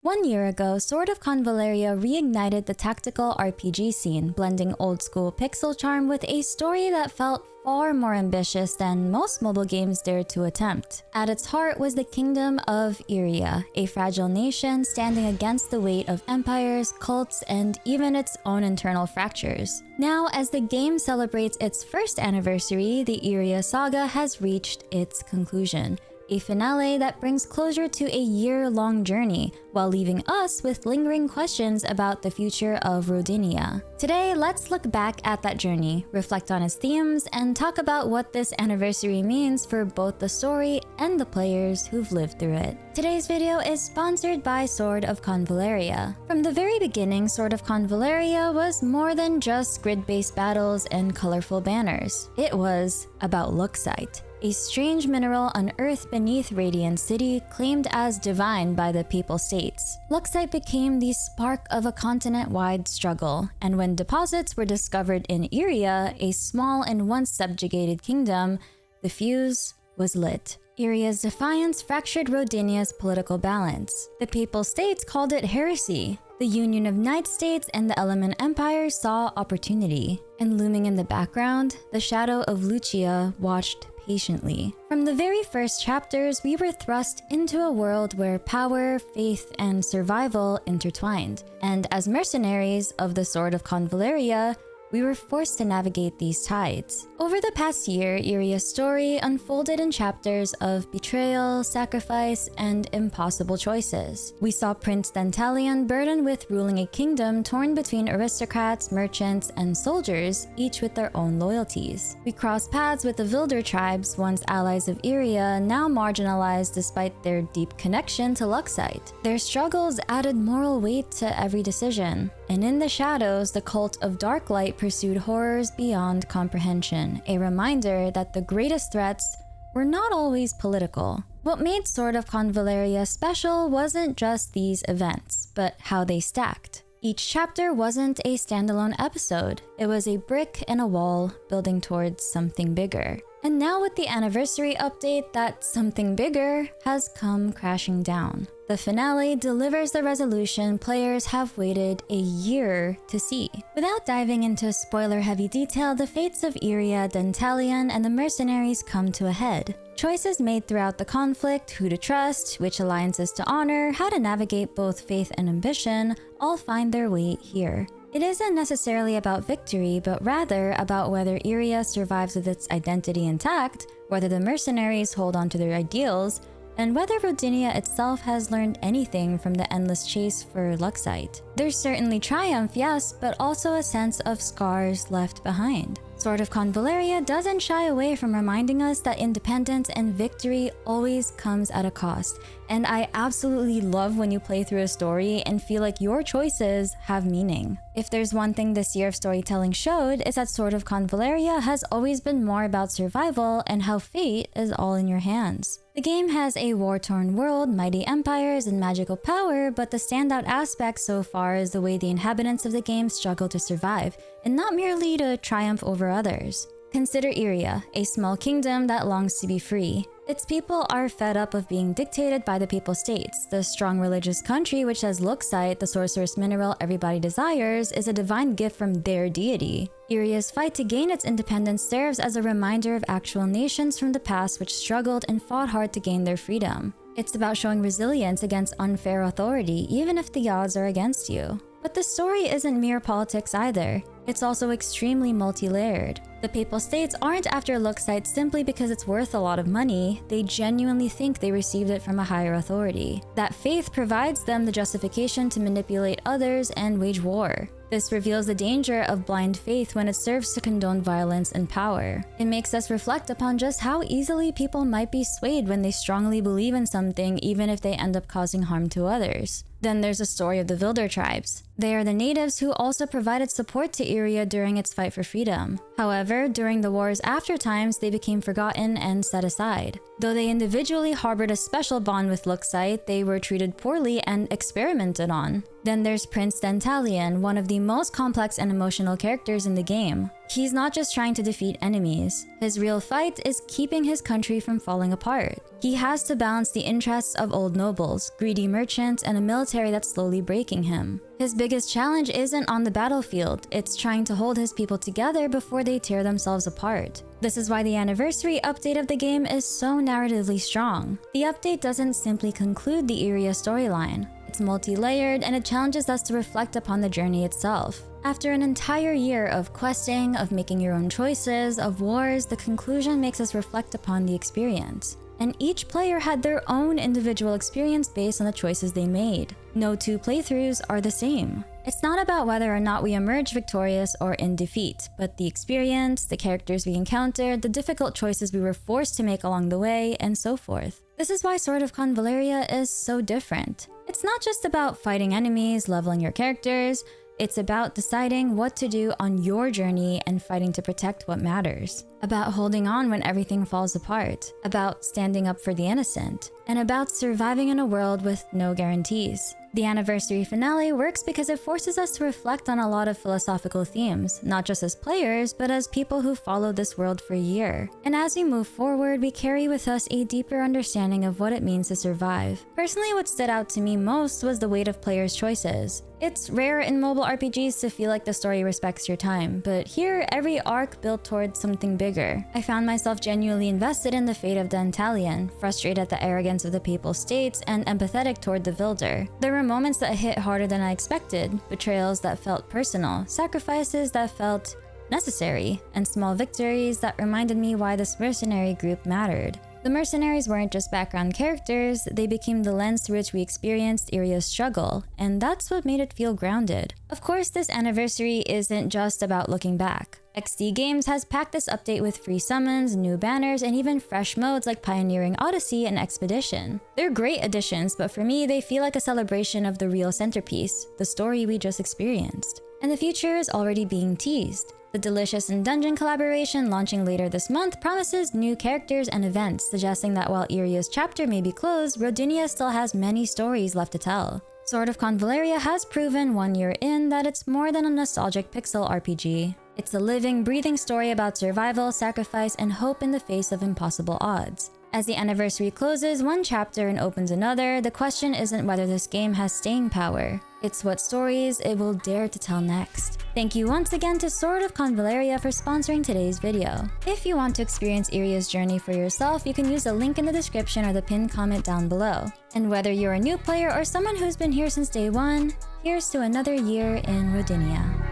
1 year ago, Sword of Convallaria reignited the tactical RPG scene, blending old-school pixel charm with a story that felt far more ambitious than most mobile games dared to attempt. At its heart was the kingdom of Iria, a fragile nation standing against the weight of empires, cults, and even its own internal fractures. Now, as the game celebrates its first anniversary, the Iria saga has reached its conclusion. A finale that brings closure to a year-long journey, while leaving us with lingering questions about the future of Rodinia. Today, let's look back at that journey, reflect on its themes, and talk about what this anniversary means for both the story and the players who've lived through it. Today's video is sponsored by Sword of Convallaria. From the very beginning, Sword of Convallaria was more than just grid-based battles and colorful banners. It was about Luxite, a strange mineral unearthed beneath Radiant City, claimed as divine by the Papal States. Luxite became the spark of a continent-wide struggle, and when deposits were discovered in Iria, a small and once subjugated kingdom, the fuse was lit. Iria's defiance fractured Rodinia's political balance. The Papal States called it heresy. The Union of Knight States and the Element Empire saw opportunity. And looming in the background, the shadow of Lucia watched patiently. From the very first chapters, we were thrust into a world where power, faith, and survival intertwined. And as mercenaries of the Sword of Convallaria, we were forced to navigate these tides. Over the past year, Iria's story unfolded in chapters of betrayal, sacrifice, and impossible choices. We saw Prince Dantalion burdened with ruling a kingdom torn between aristocrats, merchants, and soldiers, each with their own loyalties. We crossed paths with the Vilder tribes, once allies of Iria, now marginalized despite their deep connection to Luxite. Their struggles added moral weight to every decision. And in the shadows, the cult of Darklight pursued horrors beyond comprehension, a reminder that the greatest threats were not always political. What made Sword of Convallaria special wasn't just these events, but how they stacked. Each chapter wasn't a standalone episode. It was a brick in a wall building towards something bigger. And now with the anniversary update, that something bigger has come crashing down. The finale delivers the resolution players have waited a year to see. Without diving into spoiler-heavy detail, the fates of Iria, Dantalion, and the mercenaries come to a head. Choices made throughout the conflict, who to trust, which alliances to honor, how to navigate both faith and ambition, all find their way here. It isn't necessarily about victory, but rather about whether Iria survives with its identity intact, whether the mercenaries hold on to their ideals, and whether Rodinia itself has learned anything from the endless chase for Luxite. There's certainly triumph, yes, but also a sense of scars left behind. Sword of Convallaria doesn't shy away from reminding us that independence and victory always comes at a cost. And I absolutely love when you play through a story and feel like your choices have meaning. If there's one thing this year of storytelling showed, it's that Sword of Convallaria has always been more about survival and how fate is all in your hands. The game has a war-torn world, mighty empires, and magical power, but the standout aspect so far is the way the inhabitants of the game struggle to survive, and not merely to triumph over others. Consider Iria, a small kingdom that longs to be free. Its people are fed up of being dictated by the Papal States. The strong religious country which says Luxite, the sorcerous mineral everybody desires, is a divine gift from their deity. Iria's fight to gain its independence serves as a reminder of actual nations from the past which struggled and fought hard to gain their freedom. It's about showing resilience against unfair authority, even if the odds are against you. But the story isn't mere politics either. It's also extremely multi-layered. The Papal States aren't after Luxite simply because it's worth a lot of money. They genuinely think they received it from a higher authority. That faith provides them the justification to manipulate others and wage war. This reveals the danger of blind faith when it serves to condone violence and power. It makes us reflect upon just how easily people might be swayed when they strongly believe in something, even if they end up causing harm to others. Then there's the story of the Vilder tribes. They are the natives who also provided support to Iria during its fight for freedom. However, during the war's after times, they became forgotten and set aside. Though they individually harbored a special bond with Luxite, they were treated poorly and experimented on. Then there's Prince Dantalion, one of the most complex and emotional characters in the game. He's not just trying to defeat enemies. His real fight is keeping his country from falling apart. He has to balance the interests of old nobles, greedy merchants, and a military that's slowly breaking him. His biggest challenge isn't on the battlefield, it's trying to hold his people together before they tear themselves apart. This is why the anniversary update of the game is so narratively strong. The update doesn't simply conclude the Iria storyline. It's multi-layered and it challenges us to reflect upon the journey itself. After an entire year of questing, of making your own choices, of wars, the conclusion makes us reflect upon the experience. And each player had their own individual experience based on the choices they made. No two playthroughs are the same. It's not about whether or not we emerge victorious or in defeat, but the experience, the characters we encountered, the difficult choices we were forced to make along the way, and so forth. This is why Sword of Convallaria is so different. It's not just about fighting enemies, leveling your characters. It's about deciding what to do on your journey and fighting to protect what matters. About holding on when everything falls apart. About standing up for the innocent. And about surviving in a world with no guarantees. The anniversary finale works because it forces us to reflect on a lot of philosophical themes, not just as players, but as people who followed this world for a year. And as we move forward, we carry with us a deeper understanding of what it means to survive. Personally, what stood out to me most was the weight of players' choices. It's rare in mobile RPGs to feel like the story respects your time, but here, every arc built towards something bigger. I found myself genuinely invested in the fate of the Antalian, frustrated at the arrogance of the Papal States, and empathetic toward the Vilder. There were moments that hit harder than I expected, betrayals that felt personal, sacrifices that felt necessary, and small victories that reminded me why this mercenary group mattered. The mercenaries weren't just background characters, they became the lens through which we experienced Iria's struggle, and that's what made it feel grounded. Of course, this anniversary isn't just about looking back. XD Games has packed this update with free summons, new banners, and even fresh modes like Pioneering Odyssey and Expedition. They're great additions, but for me, they feel like a celebration of the real centerpiece, the story we just experienced. And the future is already being teased. The Delicious and Dungeon collaboration launching later this month promises new characters and events, suggesting that while Iria's chapter may be closed, Rodinia still has many stories left to tell. Sword of Convallaria has proven 1 year in that it's more than a nostalgic pixel RPG. It's a living, breathing story about survival, sacrifice, and hope in the face of impossible odds. As the anniversary closes one chapter and opens another, the question isn't whether this game has staying power. It's what stories it will dare to tell next. Thank you once again to Sword of Convallaria for sponsoring today's video. If you want to experience Iria's journey for yourself, you can use the link in the description or the pinned comment down below. And whether you're a new player or someone who's been here since day one, here's to another year in Rodinia.